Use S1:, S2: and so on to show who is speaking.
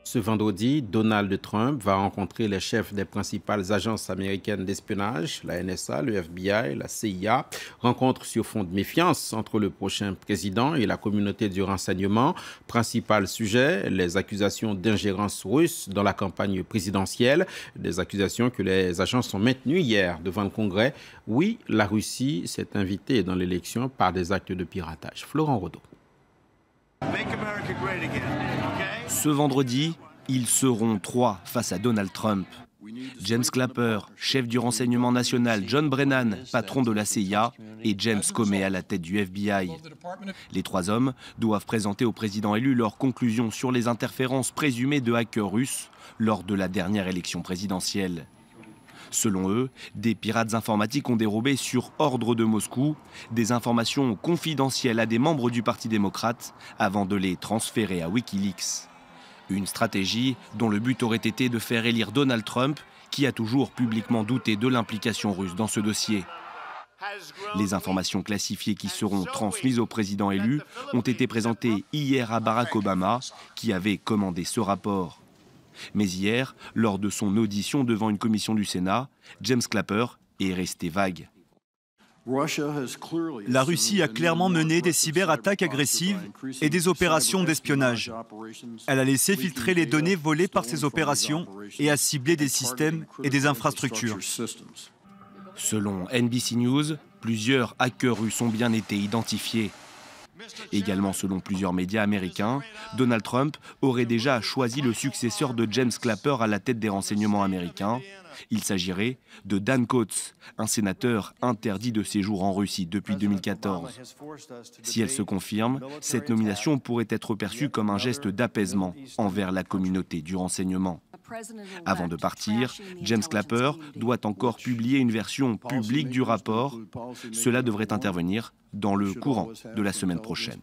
S1: Ce vendredi, Donald Trump va rencontrer les chefs des principales agences américaines d'espionnage, la NSA, le FBI, la CIA. Rencontre sur fond de méfiance entre le prochain président et la communauté du renseignement. Principal sujet, les accusations d'ingérence russe dans la campagne présidentielle. Des accusations que les agences ont maintenues hier devant le Congrès. Oui, la Russie s'est invitée dans l'élection par des actes de piratage. Florent Rodeau.
S2: Ce vendredi, ils seront trois face à Donald Trump. James Clapper, chef du renseignement national, John Brennan, patron de la CIA, et James Comey à la tête du FBI. Les trois hommes doivent présenter au président élu leurs conclusions sur les interférences présumées de hackers russes lors de la dernière élection présidentielle. Selon eux, des pirates informatiques ont dérobé sur ordre de Moscou des informations confidentielles à des membres du Parti démocrate avant de les transférer à Wikileaks. Une stratégie dont le but aurait été de faire élire Donald Trump, qui a toujours publiquement douté de l'implication russe dans ce dossier. Les informations classifiées qui seront transmises au président élu ont été présentées hier à Barack Obama, qui avait commandé ce rapport. Mais hier, lors de son audition devant une commission du Sénat, James Clapper est resté vague.
S3: La Russie a clairement mené des cyberattaques agressives et des opérations d'espionnage. Elle a laissé filtrer les données volées par ces opérations et a ciblé des systèmes et des infrastructures.
S2: Selon NBC News, plusieurs hackers russes ont bien été identifiés. Également selon plusieurs médias américains, Donald Trump aurait déjà choisi le successeur de James Clapper à la tête des renseignements américains. Il s'agirait de Dan Coats, un sénateur interdit de séjour en Russie depuis 2014. Si elle se confirme, cette nomination pourrait être perçue comme un geste d'apaisement envers la communauté du renseignement. Avant de partir, James Clapper doit encore publier une version publique du rapport. Cela devrait intervenir dans le courant de la semaine prochaine.